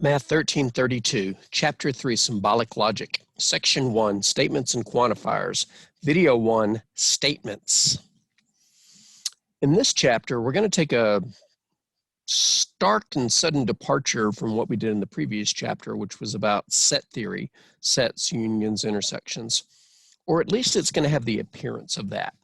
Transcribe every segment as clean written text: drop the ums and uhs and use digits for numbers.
Math 1332, Chapter 3, Symbolic Logic, Section 1, Statements and Quantifiers, Video 1, Statements. In this chapter, we're going to take a stark and sudden departure from what we did in the previous chapter, which was about set theory, sets, unions, intersections, or at least it's going to have the appearance of that.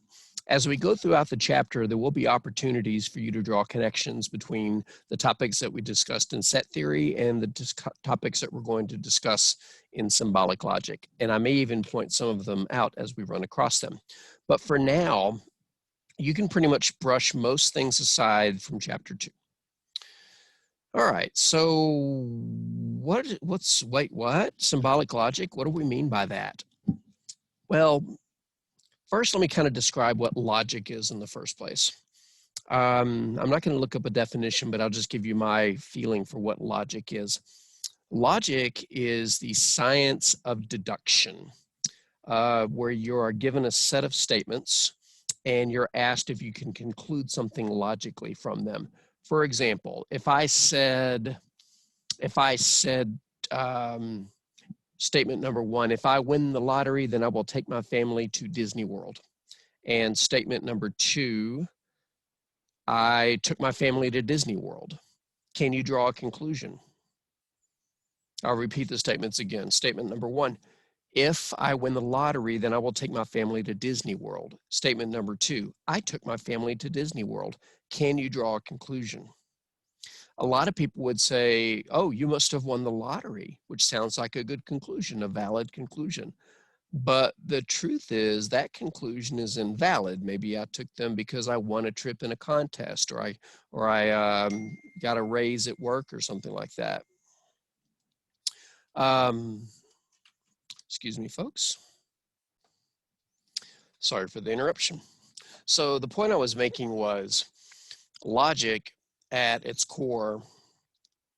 As we go throughout the chapter, there will be opportunities for you to draw connections between the topics that we discussed in set theory and the topics that we're going to discuss in symbolic logic. And I may even point some of them out as we run across them. But for now, you can pretty much brush most things aside from chapter 2. All right, so what's symbolic logic? What do we mean by that? Well, first, let me kind of describe what logic is in the first place. I'm not going to look up a definition, but I'll just give you my feeling for what logic is. Logic is the science of deduction, where you are given a set of statements and you're asked if you can conclude something logically from them. For example, if I said statement number 1, if I win the lottery, then I will take my family to Disney World. And statement number 2, I took my family to Disney World. Can you draw a conclusion? I'll repeat the statements again. Statement number 1, if I win the lottery, then I will take my family to Disney World. Statement number 2, I took my family to Disney World. Can you draw a conclusion? A lot of people would say, oh, you must have won the lottery, which sounds like a good conclusion, a valid conclusion. But the truth is that conclusion is invalid. Maybe I took them because I won a trip in a contest, or I got a raise at work or something like that. Excuse me, folks. Sorry for the interruption. So the point I was making was logic at its core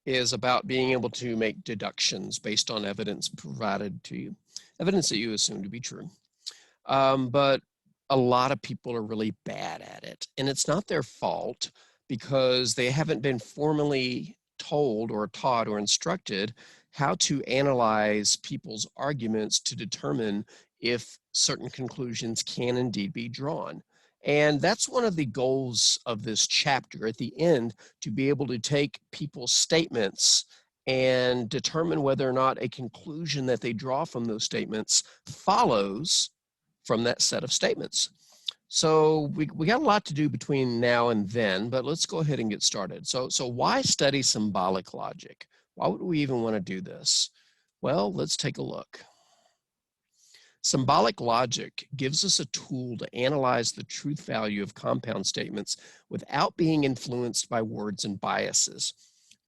is about being able to make deductions based on evidence provided to you, evidence that you assume to be true. But a lot of people are really bad at it, and it's not their fault because they haven't been formally told or taught or instructed how to analyze people's arguments to determine if certain conclusions can indeed be drawn. And that's one of the goals of this chapter at the end, to be able to take people's statements and determine whether or not a conclusion that they draw from those statements follows from that set of statements. So we got a lot to do between now and then, but let's go ahead and get started. So why study symbolic logic? Why would we even want to do this? Well, let's take a look. Symbolic logic gives us a tool to analyze the truth value of compound statements without being influenced by words and biases.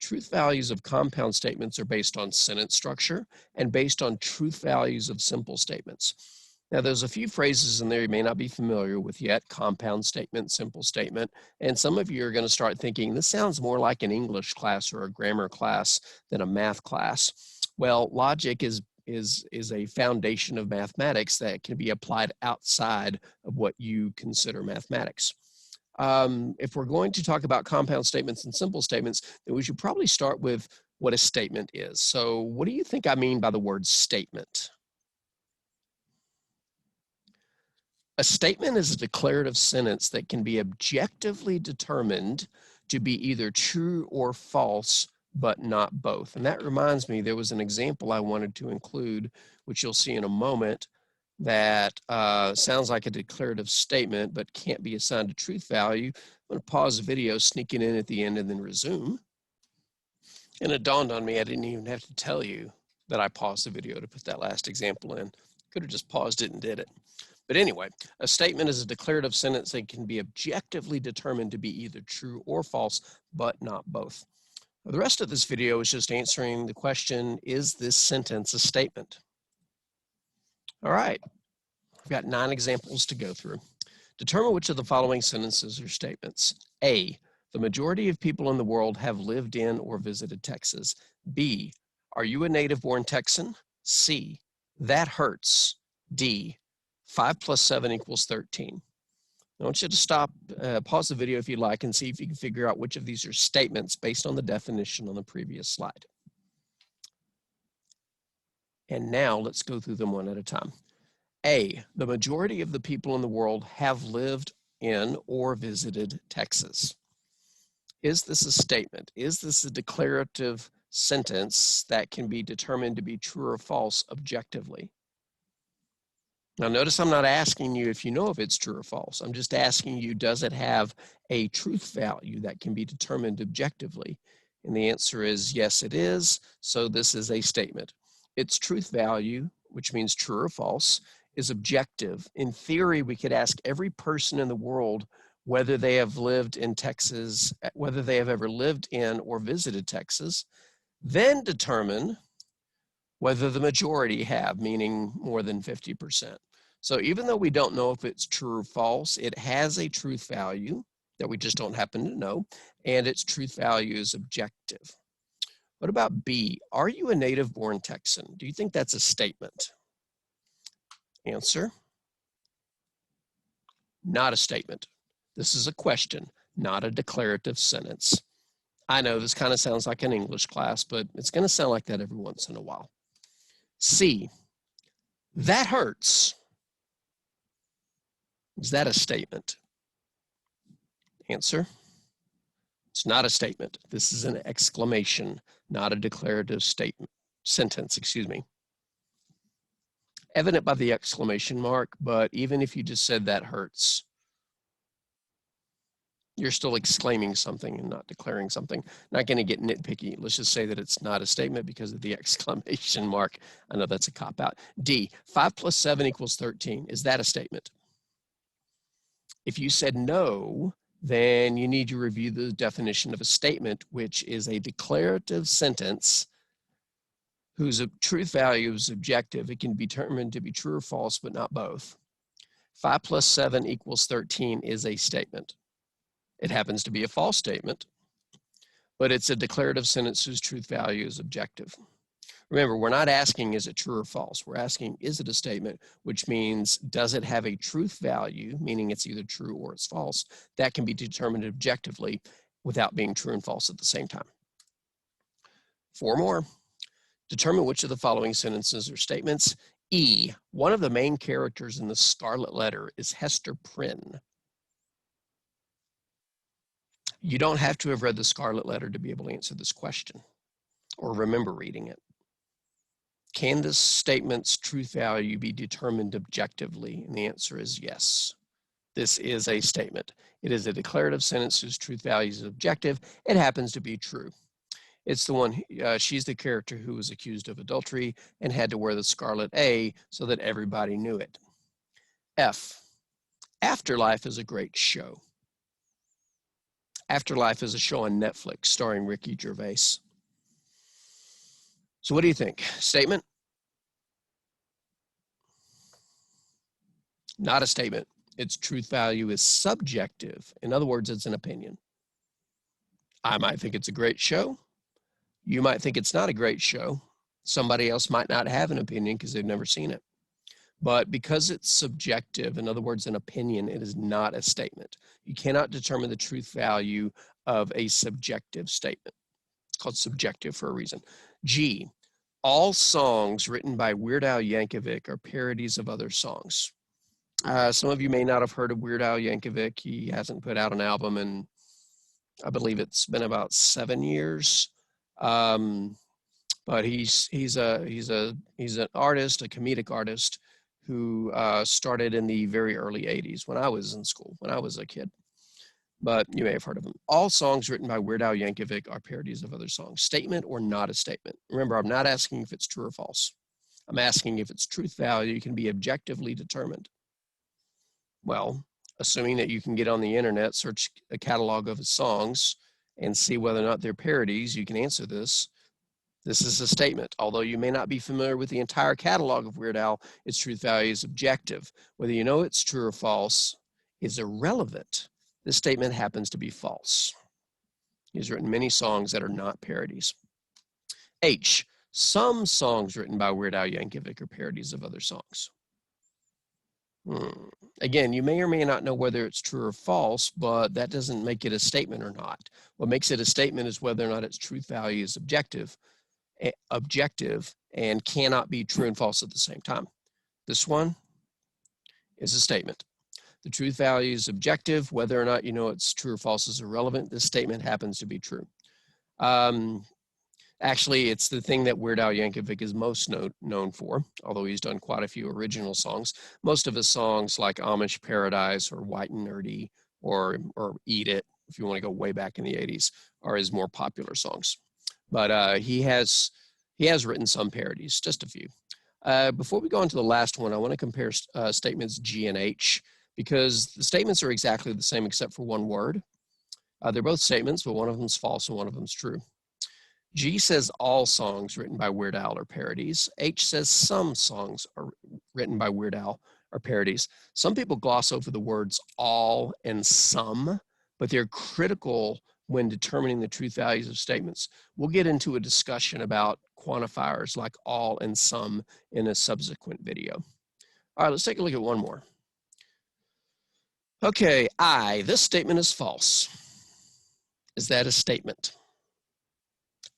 Truth values of compound statements are based on sentence structure and based on truth values of simple statements. Now, there's a few phrases in there you may not be familiar with yet: compound statement, simple statement, and some of you are going to start thinking, this sounds more like an English class or a grammar class than a math class. Well, logic is a foundation of mathematics that can be applied outside of what you consider mathematics. If we're going to talk about compound statements and simple statements, then we should probably start with what a statement is. So what do you think I mean by the word statement? A statement is a declarative sentence that can be objectively determined to be either true or false, but not both. And that reminds me, there was an example I wanted to include, which you'll see in a moment, that sounds like a declarative statement, but can't be assigned a truth value. I'm going to pause the video, sneak it in at the end, and then resume. And it dawned on me, I didn't even have to tell you that I paused the video to put that last example in. Could have just paused it and did it. But anyway, a statement is a declarative sentence that can be objectively determined to be either true or false, but not both. The rest of this video is just answering the question, is this sentence a statement? All right, I've got 9 examples to go through. Determine which of the following sentences are statements. A, the majority of people in the world have lived in or visited Texas. B, are you a native-born Texan? C, that hurts. D, 5 plus 7 equals 13. I want you to stop, pause the video if you like, and see if you can figure out which of these are statements based on the definition on the previous slide. And now let's go through them one at a time. A, the majority of the people in the world have lived in or visited Texas. Is this a statement? Is this a declarative sentence that can be determined to be true or false objectively? Now notice I'm not asking you if you know if it's true or false. I'm just asking you, does it have a truth value that can be determined objectively? And the answer is yes, it is. So this is a statement. Its truth value, which means true or false, is objective. In theory, we could ask every person in the world whether they have lived in Texas, whether they have ever lived in or visited Texas, then determine whether the majority have, meaning more than 50%. So even though we don't know if it's true or false, it has a truth value that we just don't happen to know, and its truth value is objective. What about B? Are you a native-born Texan? Do you think that's a statement? Answer: not a statement. This is a question, not a declarative sentence. I know this kind of sounds like an English class, but it's going to sound like that every once in a while. C, that hurts. Is that a statement? Answer: it's not a statement. This is an exclamation, not a declarative statement. Sentence, excuse me. Evident by the exclamation mark, but even if you just said that hurts, you're still exclaiming something and not declaring something. Not going to get nitpicky. Let's just say that it's not a statement because of the exclamation mark. I know that's a cop-out. D, 5 plus 7 equals 13. Is that a statement? If you said no, then you need to review the definition of a statement, which is a declarative sentence whose truth value is objective. It can be determined to be true or false, but not both. 5 plus 7 equals 13 is a statement. It happens to be a false statement, but it's a declarative sentence whose truth value is objective. Remember, we're not asking, is it true or false? We're asking, is it a statement, which means, does it have a truth value, meaning it's either true or it's false, that can be determined objectively without being true and false at the same time. 4 more. Determine which of the following sentences or statements. E, one of the main characters in the Scarlet Letter is Hester Prynne. You don't have to have read the Scarlet Letter to be able to answer this question or remember reading it. Can this statement's truth value be determined objectively? And the answer is yes. This is a statement. It is a declarative sentence whose truth value is objective. It happens to be true. It's the one, she's the character who was accused of adultery and had to wear the scarlet A so that everybody knew it. F, Afterlife is a great show. Afterlife is a show on Netflix starring Ricky Gervais. So what do you think? Statement? Not a statement. Its truth value is subjective. In other words, it's an opinion. I might think it's a great show. You might think it's not a great show. Somebody else might not have an opinion because they've never seen it. But because it's subjective, in other words, an opinion, it is not a statement. You cannot determine the truth value of a subjective statement. It's called subjective for a reason. G, all songs written by Weird Al Yankovic are parodies of other songs. Some of you may not have heard of Weird Al Yankovic. He hasn't put out an album in, I believe it's been about 7 years. But he's an artist, a comedic artist who started in the very early 80s when I was in school, when I was a kid. But you may have heard of him. All songs written by Weird Al Yankovic are parodies of other songs. Statement or not a statement? Remember, I'm not asking if it's true or false. I'm asking if its truth value can be objectively determined. Well, assuming that you can get on the internet, search a catalog of his songs, and see whether or not they're parodies, you can answer this. This is a statement. Although you may not be familiar with the entire catalog of Weird Al, its truth value is objective. Whether you know it's true or false is irrelevant. This statement happens to be false. He's written many songs that are not parodies. H, some songs written by Weird Al Yankovic are parodies of other songs. Again, you may or may not know whether it's true or false, but that doesn't make it a statement or not. What makes it a statement is whether or not its truth value is objective, and cannot be true and false at the same time. This one is a statement. The truth value is objective. Whether or not you know it's true or false is irrelevant. This statement happens to be true. Actually, it's the thing that Weird Al Yankovic is most known for, although he's done quite a few original songs. Most of his songs, like Amish Paradise or White and Nerdy or Eat It, if you want to go way back in the 80s, are his more popular songs. But he has written some parodies, just a few. Before we go on to the last one, I want to compare statements G and H, because the statements are exactly the same except for one word. They're both statements, but one of them's false and one of them's true. G says all songs written by Weird Al are parodies. H says some songs are written by Weird Al are parodies. Some people gloss over the words all and some, but they're critical when determining the truth values of statements. We'll get into a discussion about quantifiers like all and some in a subsequent video. All right, let's take a look at one more. Okay, this statement is false. Is that a statement?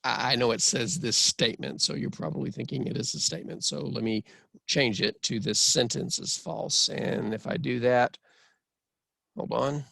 I know it says this statement, so you're probably thinking it is a statement. So let me change it to this sentence is false. And if I do that, hold on,